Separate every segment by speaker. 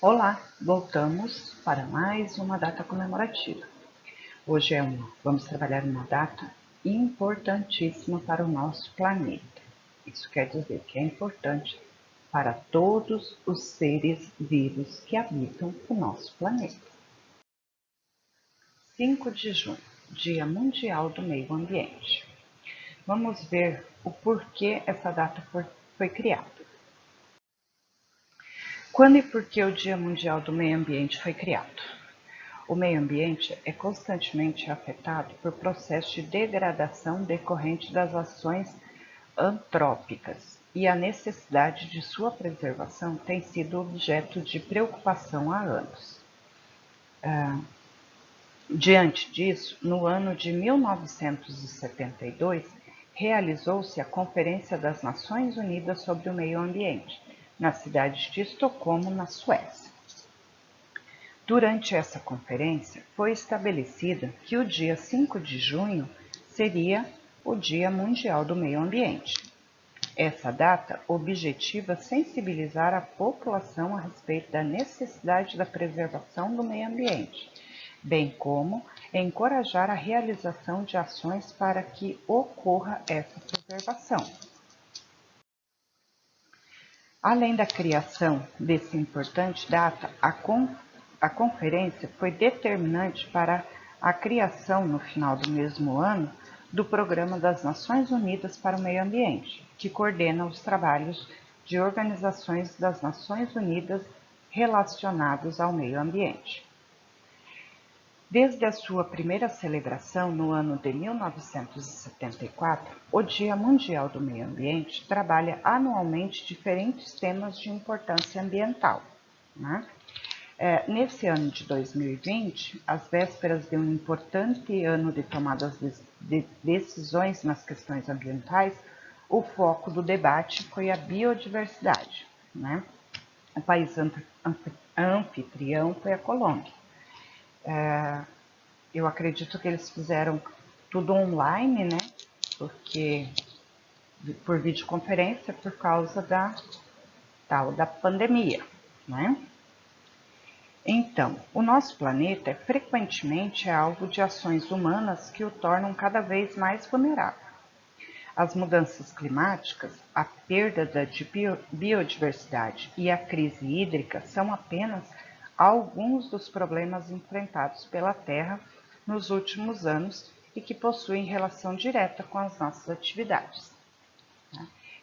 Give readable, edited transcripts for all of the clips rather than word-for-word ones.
Speaker 1: Olá, voltamos para mais uma data comemorativa. Hoje vamos trabalhar uma data importantíssima para o nosso planeta. Isso quer dizer que é importante para todos os seres vivos que habitam o nosso planeta. 5 de junho, Dia Mundial do Meio Ambiente. Vamos ver o porquê essa data foi criada. Quando e por que o Dia Mundial do Meio Ambiente foi criado? O meio ambiente é constantemente afetado por processos de degradação decorrente das ações antrópicas e a necessidade de sua preservação tem sido objeto de preocupação há anos. Diante disso, no ano de 1972, realizou-se a Conferência das Nações Unidas sobre o Meio Ambiente, na cidade de Estocolmo, na Suécia. Durante essa conferência, foi estabelecida que o dia 5 de junho seria o Dia Mundial do Meio Ambiente. Essa data objetiva sensibilizar a população a respeito da necessidade da preservação do meio ambiente, bem como encorajar a realização de ações para que ocorra essa preservação. Além da criação desse importante data, a conferência foi determinante para a criação, no final do mesmo ano, do Programa das Nações Unidas para o Meio Ambiente, que coordena os trabalhos de organizações das Nações Unidas relacionados ao meio ambiente. Desde a sua primeira celebração no ano de 1974, o Dia Mundial do Meio Ambiente trabalha anualmente diferentes temas de importância ambiental. Nesse ano de 2020, às vésperas de um importante ano de tomadas de decisões nas questões ambientais, o foco do debate foi a biodiversidade. O país anfitrião foi a Colômbia. Eu acredito que eles fizeram tudo online, porque por videoconferência por causa da pandemia, Então, o nosso planeta frequentemente é alvo de ações humanas que o tornam cada vez mais vulnerável. As mudanças climáticas, a perda de biodiversidade e a crise hídrica são apenas alguns dos problemas enfrentados pela Terra nos últimos anos e que possuem relação direta com as nossas atividades.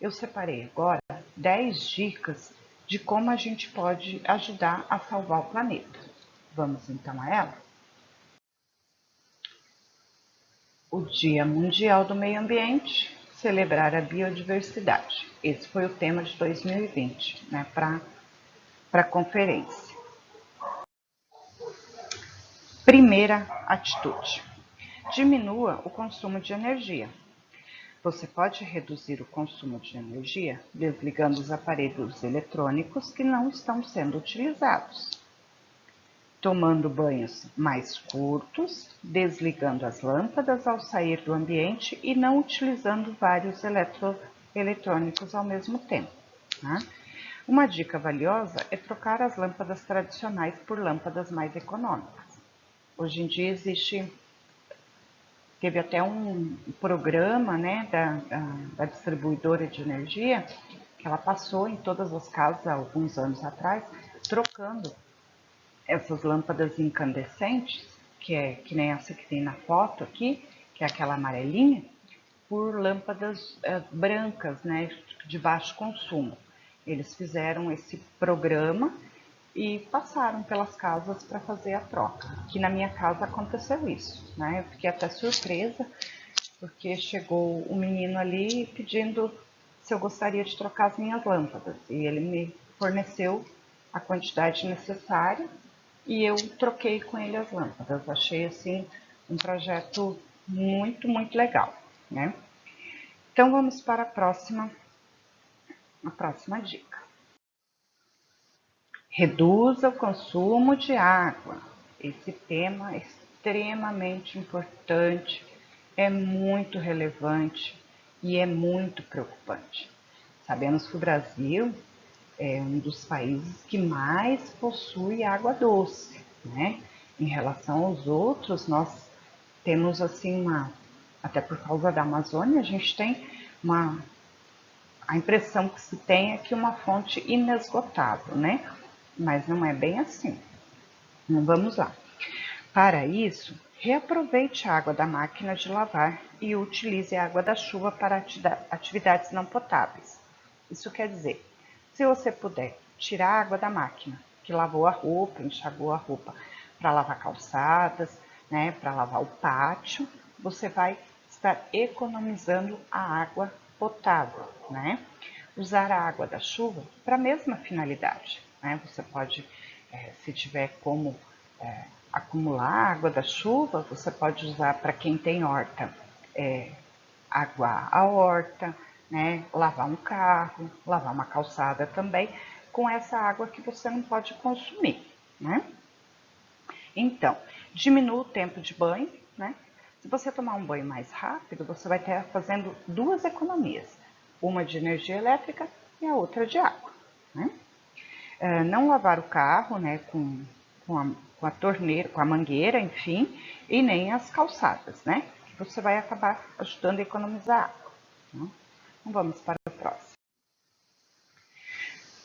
Speaker 1: Eu separei agora 10 dicas de como a gente pode ajudar a salvar o planeta. Vamos então a ela? O Dia Mundial do Meio Ambiente, celebrar a biodiversidade. Esse foi o tema de 2020, para a conferência. Primeira atitude: diminua o consumo de energia. Você pode reduzir o consumo de energia desligando os aparelhos eletrônicos que não estão sendo utilizados, tomando banhos mais curtos, desligando as lâmpadas ao sair do ambiente e não utilizando vários eletrônicos ao mesmo tempo. Uma dica valiosa é trocar as lâmpadas tradicionais por lâmpadas mais econômicas. Hoje em dia teve até um programa da distribuidora de energia que ela passou em todas as casas há alguns anos atrás, trocando essas lâmpadas incandescentes, que nem essa que tem na foto aqui, que é aquela amarelinha, por lâmpadas brancas, de baixo consumo. Eles fizeram esse programa e passaram pelas casas para fazer a troca. Aqui na minha casa aconteceu isso, Eu fiquei até surpresa, porque chegou um menino ali pedindo se eu gostaria de trocar as minhas lâmpadas. E ele me forneceu a quantidade necessária e eu troquei com ele as lâmpadas. Achei, assim, um projeto muito, muito legal, Então, vamos para a próxima dica. Reduza o consumo de água. Esse tema é extremamente importante, é muito relevante e é muito preocupante. Sabemos que o Brasil é um dos países que mais possui água doce, né? Em relação aos outros, nós temos assim até por causa da Amazônia, a gente tem a impressão que se tem é que uma fonte inesgotável, né? Mas não é bem assim. Então vamos lá. Para isso, reaproveite a água da máquina de lavar e utilize a água da chuva para atividades não potáveis. Isso quer dizer, se você puder tirar a água da máquina, que lavou a roupa, enxagou a roupa, para lavar calçadas, né, para lavar o pátio, você vai estar economizando a água potável, né? Usar a água da chuva para a mesma finalidade, né? Você pode, se tiver como acumular água da chuva, você pode usar para quem tem horta, aguar a horta, né? Lavar um carro, lavar uma calçada também, com essa água que você não pode consumir, né? Então, diminua o tempo de banho, né? Se você tomar um banho mais rápido, você vai estar fazendo duas economias, uma de energia elétrica e a outra de água, né? Não lavar o carro, né, com a torneira, com a mangueira, enfim, e nem as calçadas, né? Você vai acabar ajudando a economizar água. Né? Então vamos para o próximo.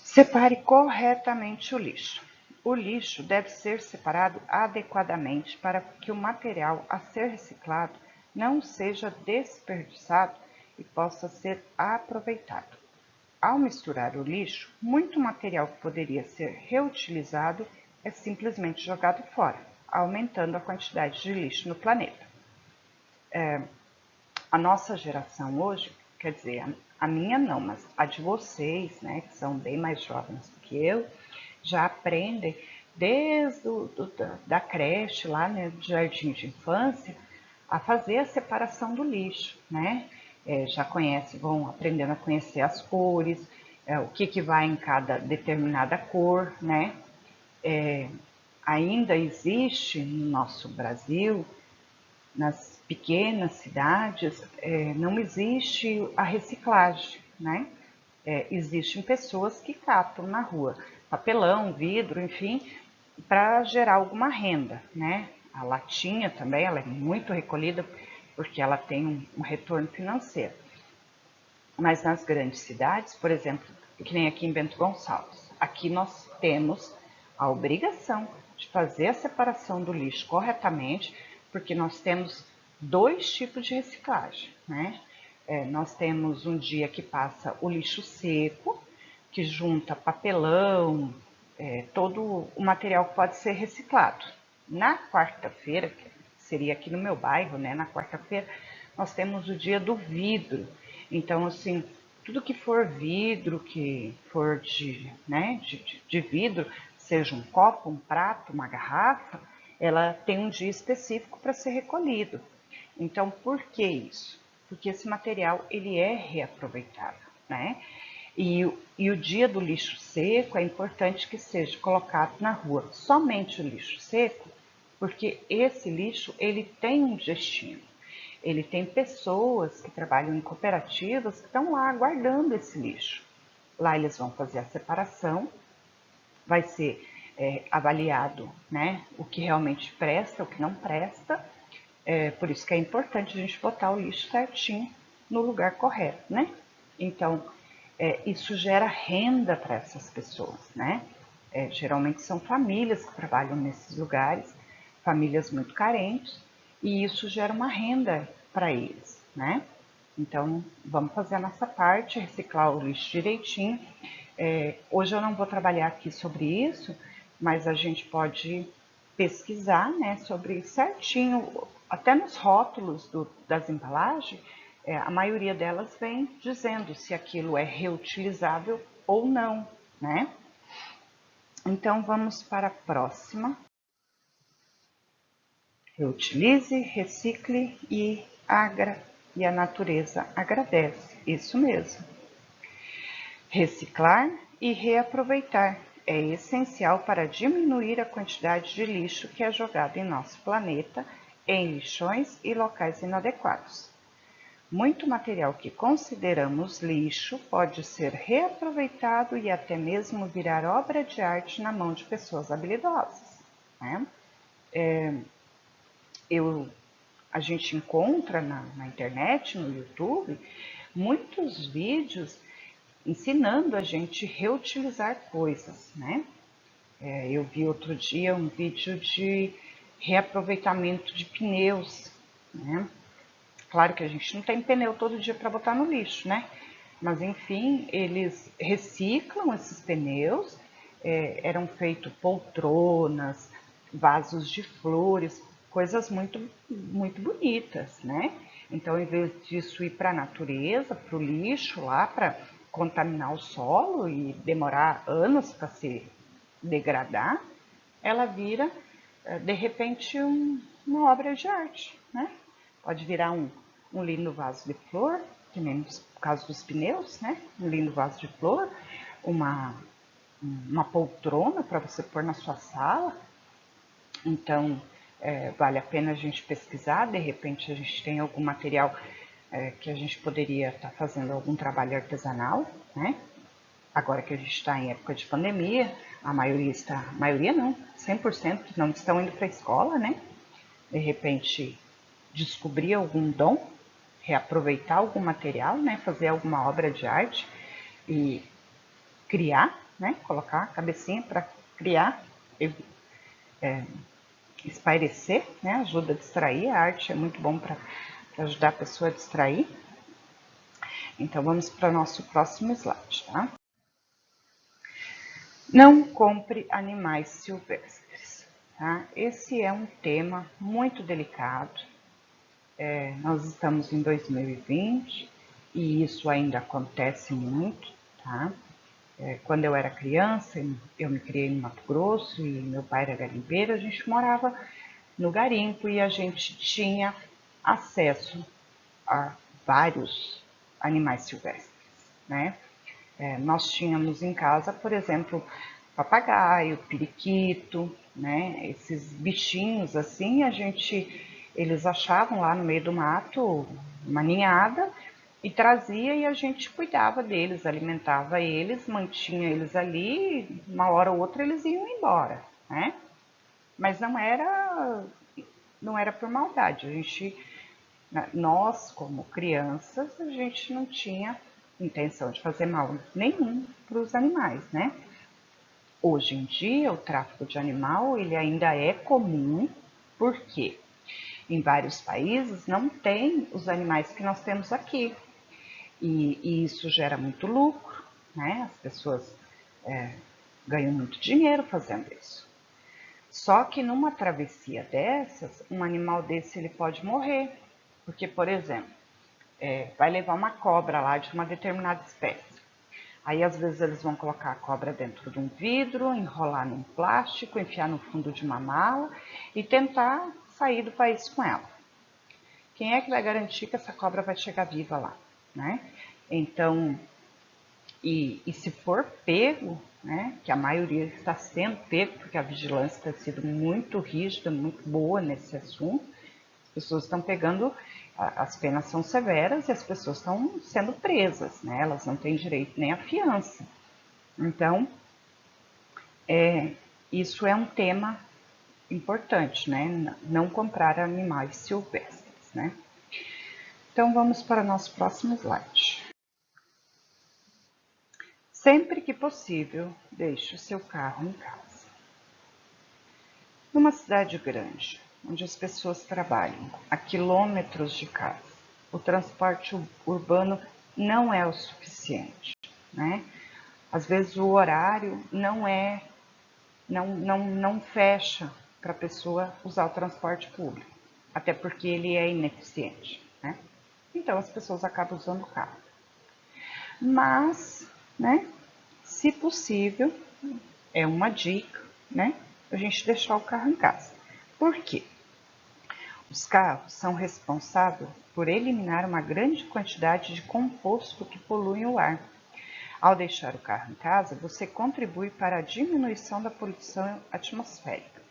Speaker 1: Separe corretamente o lixo. O lixo deve ser separado adequadamente para que o material a ser reciclado não seja desperdiçado e possa ser aproveitado. Ao misturar o lixo, muito material que poderia ser reutilizado é simplesmente jogado fora, aumentando a quantidade de lixo no planeta. A nossa geração hoje, quer dizer, a minha não, mas a de vocês, né, que são bem mais jovens do que eu, já aprendem desde da creche lá, né, do jardim de infância, a fazer a separação do lixo, né? Já conhecem, vão aprendendo a conhecer as cores, o que vai em cada determinada cor, né? Ainda existe no nosso Brasil, nas pequenas cidades, não existe a reciclagem, né? Existem pessoas que catam na rua papelão, vidro, enfim, para gerar alguma renda, né? A latinha também, ela é muito recolhida porque ela tem um retorno financeiro. Mas nas grandes cidades, por exemplo, que nem aqui em Bento Gonçalves, aqui nós temos a obrigação de fazer a separação do lixo corretamente, porque nós temos dois tipos de reciclagem, né? Nós temos um dia que passa o lixo seco, que junta papelão, todo o material que pode ser reciclado. Na quarta-feira, que seria aqui no meu bairro, né? Na quarta-feira, nós temos o dia do vidro. Então, assim, tudo que for vidro, que for né, de vidro, seja um copo, um prato, uma garrafa, ela tem um dia específico para ser recolhido. Então, por que isso? Porque esse material ele é reaproveitável, né? E o dia do lixo seco é importante que seja colocado na rua somente o lixo seco, porque esse lixo ele tem um destino. Ele tem pessoas que trabalham em cooperativas que estão lá guardando esse lixo. Lá eles vão fazer a separação, vai ser avaliado, né, o que realmente presta, o que não presta. Por isso que é importante a gente botar o lixo certinho no lugar correto, né? Então, isso gera renda para essas pessoas, né? Geralmente são famílias que trabalham nesses lugares, famílias muito carentes, e isso gera uma renda para eles, né? Então, vamos fazer a nossa parte, reciclar o lixo direitinho. Hoje eu não vou trabalhar aqui sobre isso, mas a gente pode pesquisar, né, sobre certinho, até nos rótulos das embalagens, a maioria delas vem dizendo se aquilo é reutilizável ou não, né? Então, vamos para a próxima. Reutilize, recicle e a natureza agradece. Isso mesmo. Reciclar e reaproveitar é essencial para diminuir a quantidade de lixo que é jogado em nosso planeta em lixões e locais inadequados. Muito material que consideramos lixo pode ser reaproveitado e até mesmo virar obra de arte na mão de pessoas habilidosas, né? A gente encontra na internet, no YouTube, muitos vídeos ensinando a gente reutilizar coisas, né? Eu vi outro dia um vídeo de reaproveitamento de pneus, né? Claro que a gente não tem pneu todo dia para botar no lixo, né? Mas enfim, eles reciclam esses pneus, eram feitos poltronas, vasos de flores, coisas muito bonitas, né? Então, em vez disso ir para a natureza, para o lixo lá, para contaminar o solo e demorar anos para se degradar, ela vira, de repente, uma obra de arte, né? Pode virar um lindo vaso de flor, que nem no caso dos pneus, né? Um lindo vaso de flor, uma poltrona para você pôr na sua sala. Então, vale a pena a gente pesquisar, de repente a gente tem algum material que a gente poderia estar fazendo algum trabalho artesanal, né? Agora que a gente está em época de pandemia, a maioria não, 100% não estão indo para a escola, né? De repente, descobrir algum dom, reaproveitar algum material, né? Fazer alguma obra de arte e criar, né? Colocar a cabecinha para criar, espairecer, né? Ajuda a distrair, a arte é muito bom para ajudar a pessoa a distrair. Então, vamos para o nosso próximo slide, tá? Não compre animais silvestres, tá? Esse é um tema muito delicado. Nós estamos em 2020 e isso ainda acontece muito, tá? Quando eu era criança, eu me criei em Mato Grosso e meu pai era garimpeiro, a gente morava no garimpo e a gente tinha acesso a vários animais silvestres, né? Nós tínhamos em casa, por exemplo, papagaio, periquito, né? Esses bichinhos assim, eles achavam lá no meio do mato uma ninhada e trazia e a gente cuidava deles, alimentava eles, mantinha eles ali, uma hora ou outra eles iam embora, né? Mas não era por maldade, nós como crianças, a gente não tinha intenção de fazer mal nenhum para os animais, né? Hoje em dia, o tráfico de animal ele ainda é comum, porque em vários países não tem os animais que nós temos aqui. E isso gera muito lucro, né? As pessoas ganham muito dinheiro fazendo isso. Só que numa travessia dessas, um animal desse ele pode morrer. Porque, por exemplo, vai levar uma cobra lá de uma determinada espécie. Aí, às vezes, eles vão colocar a cobra dentro de um vidro, enrolar num plástico, enfiar no fundo de uma mala e tentar sair do país com ela. Quem é que vai garantir que essa cobra vai chegar viva lá, né? Então, e se for pego, né, que a maioria está sendo pego, porque a vigilância tem sido muito rígida, muito boa nesse assunto, as pessoas estão pegando, as penas são severas e as pessoas estão sendo presas, né? Elas não têm direito nem à fiança. Então, isso é um tema importante, né? Não comprar animais silvestres, né? Então, vamos para o nosso próximo slide. Sempre que possível, deixe o seu carro em casa. Numa cidade grande, onde as pessoas trabalham a quilômetros de casa, o transporte urbano não é o suficiente, né? Às vezes o horário não fecha para a pessoa usar o transporte público, até porque ele é ineficiente, né? Então as pessoas acabam usando o carro. Mas, né, se possível, é uma dica, né, a gente deixar o carro em casa. Por quê? Os carros são responsáveis por eliminar uma grande quantidade de composto que polui o ar. Ao deixar o carro em casa, você contribui para a diminuição da poluição atmosférica.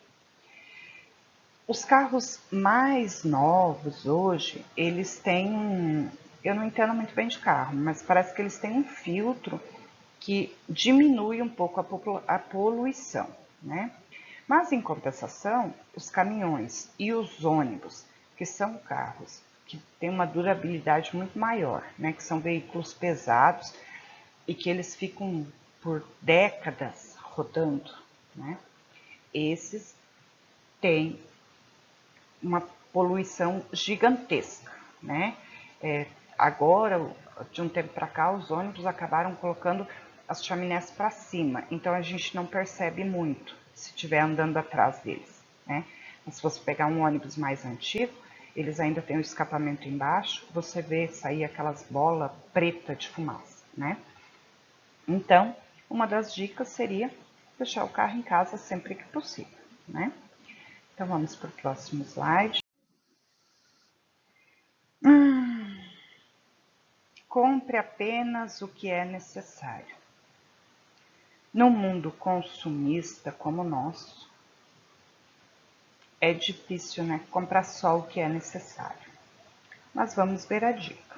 Speaker 1: Os carros mais novos hoje, eles têm eu não entendo muito bem de carro, mas parece que eles têm um filtro que diminui um pouco a poluição, né? Mas, em compensação, os caminhões e os ônibus, que são carros que têm uma durabilidade muito maior, né? Que são veículos pesados e que eles ficam por décadas rodando, né? Esses têm uma poluição gigantesca, né? Agora, de um tempo para cá, os ônibus acabaram colocando as chaminés para cima, então a gente não percebe muito se estiver andando atrás deles, né? Mas se você pegar um ônibus mais antigo, eles ainda têm o escapamento embaixo, você vê sair aquelas bolas preta de fumaça, né? Então, uma das dicas seria deixar o carro em casa sempre que possível, né? Então vamos para o próximo slide. Compre apenas o que é necessário. No mundo consumista como o nosso, é difícil, né? Comprar só o que é necessário. Mas vamos ver a dica.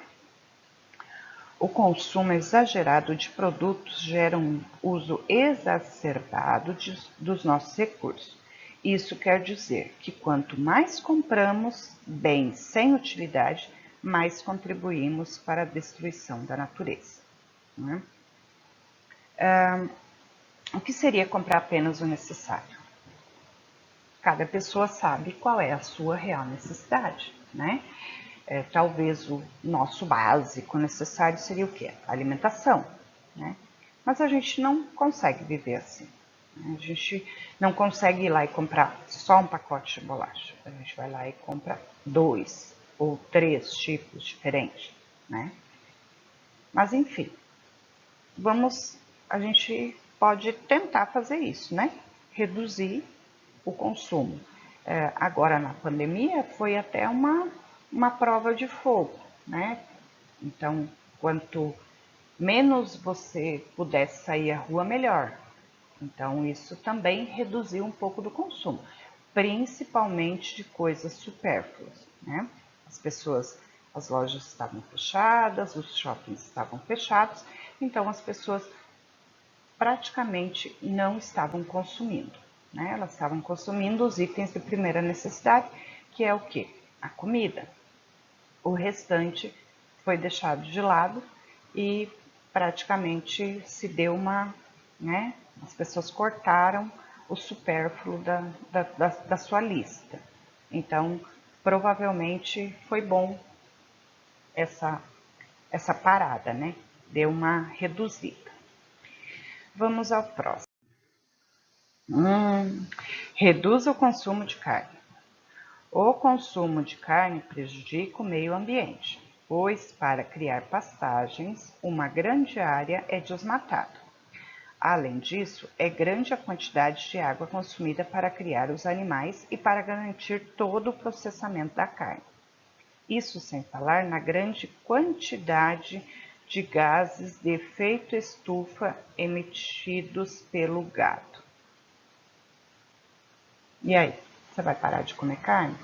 Speaker 1: O consumo exagerado de produtos gera um uso exacerbado dos nossos recursos. Isso quer dizer que quanto mais compramos bens sem utilidade, mais contribuímos para a destruição da natureza, né? O que seria comprar apenas o necessário? Cada pessoa sabe qual é a sua real necessidade, né? Talvez o nosso básico necessário seria o quê? A alimentação, né? Mas a gente não consegue viver assim. Né? A gente não consegue ir lá e comprar só um pacote de bolacha. A gente vai lá e compra 2 ou 3 tipos diferentes, né? Mas enfim, a gente pode tentar fazer isso, né? Reduzir o consumo. Agora na pandemia foi até uma prova de fogo, né? Então, quanto menos você pudesse sair à rua, melhor. Então, isso também reduziu um pouco do consumo, principalmente de coisas supérfluas, né? As lojas estavam fechadas, os shoppings estavam fechados, então as pessoas praticamente não estavam consumindo, né? Elas estavam consumindo os itens de primeira necessidade, que é o quê? A comida. O restante foi deixado de lado e praticamente se deu né? As pessoas cortaram o supérfluo da sua lista. Então, provavelmente foi bom essa parada, né? Deu uma reduzida. Vamos ao próximo. Reduz o consumo de carne. O consumo de carne prejudica o meio ambiente, pois para criar pastagens, uma grande área é desmatada. Além disso, é grande a quantidade de água consumida para criar os animais e para garantir todo o processamento da carne. Isso sem falar na grande quantidade de gases de efeito estufa emitidos pelo gado. E aí, você vai parar de comer carne?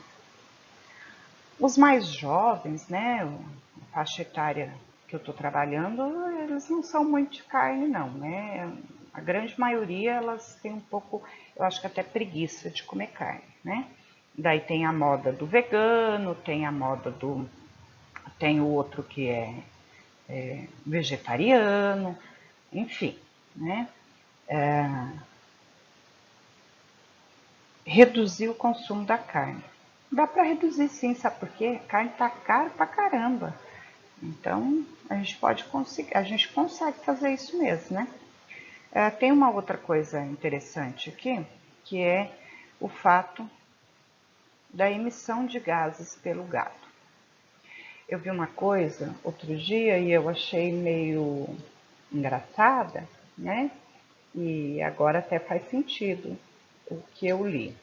Speaker 1: Os mais jovens, né, a faixa etária que eu estou trabalhando, eles não são muito de carne não, né? A grande maioria, elas têm um pouco, eu acho que até preguiça de comer carne, né? Daí tem a moda do vegano, tem a moda tem o outro que é vegetariano, enfim, né? Reduzir o consumo da carne. Dá para reduzir sim, sabe por quê? A carne tá cara pra caramba. Então, a gente consegue fazer isso mesmo, né? Tem uma outra coisa interessante aqui, que é o fato da emissão de gases pelo gado. Eu vi uma coisa outro dia e eu achei meio engraçada, né? E agora até faz sentido o que eu li.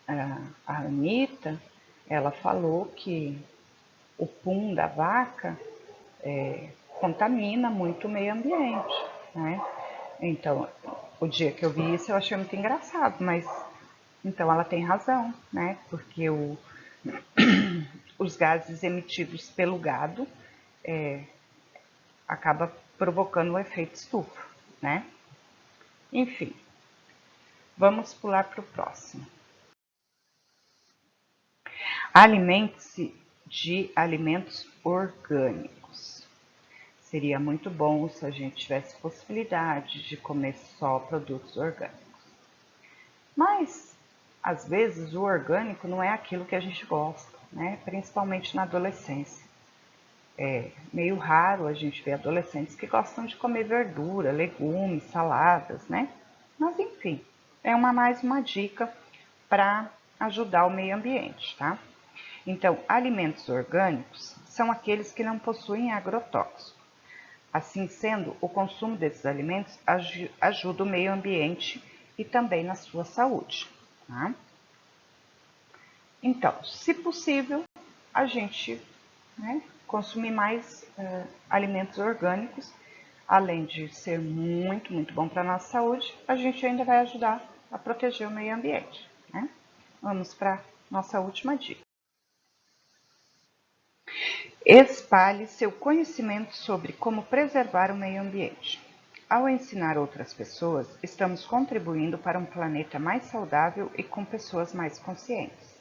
Speaker 1: A Anitta, ela falou que o pum da vaca contamina muito o meio ambiente, né? Então, o dia que eu vi isso eu achei muito engraçado, mas então ela tem razão, né? Porque os gases emitidos pelo gado acaba provocando o efeito estufa, né? Enfim, vamos pular para o próximo. Alimente-se de alimentos orgânicos. Seria muito bom se a gente tivesse possibilidade de comer só produtos orgânicos. Mas, às vezes, o orgânico não é aquilo que a gente gosta, né? Principalmente na adolescência. É meio raro a gente ver adolescentes que gostam de comer verdura, legumes, saladas, né? Mas, enfim, é mais uma dica para ajudar o meio ambiente, tá? Então, alimentos orgânicos são aqueles que não possuem agrotóxico. Assim sendo, o consumo desses alimentos ajuda o meio ambiente e também na sua saúde. Tá? Então, se possível, a gente consumir mais alimentos orgânicos, além de ser muito, muito bom para a nossa saúde, a gente ainda vai ajudar a proteger o meio ambiente. Né? Vamos para a nossa última dica. Espalhe seu conhecimento sobre como preservar o meio ambiente. Ao ensinar outras pessoas, estamos contribuindo para um planeta mais saudável e com pessoas mais conscientes.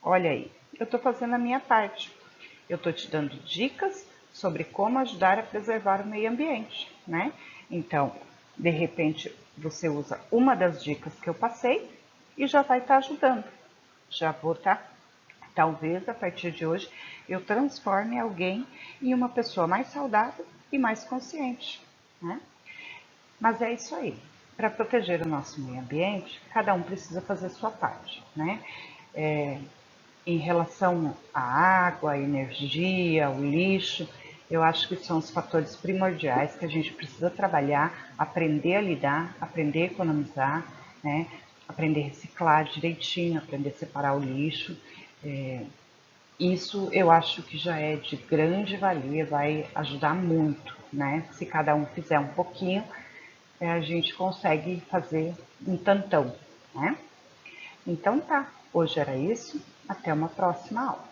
Speaker 1: Olha aí, eu estou fazendo a minha parte. Eu estou te dando dicas sobre como ajudar a preservar o meio ambiente, né? Então, de repente, você usa uma das dicas que eu passei e já vai estar ajudando. Já vou estar. Talvez a partir de hoje eu transforme alguém em uma pessoa mais saudável e mais consciente, né? Mas é isso aí. Para proteger o nosso meio ambiente, cada um precisa fazer a sua parte, né? Em relação à água, à energia, ao lixo, eu acho que são os fatores primordiais que a gente precisa trabalhar, aprender a lidar, aprender a economizar, né? Aprender a reciclar direitinho, aprender a separar o lixo. Isso eu acho que já é de grande valia, vai ajudar muito, né? Se cada um fizer um pouquinho, a gente consegue fazer um tantão, né? Então tá, hoje era isso, até uma próxima aula.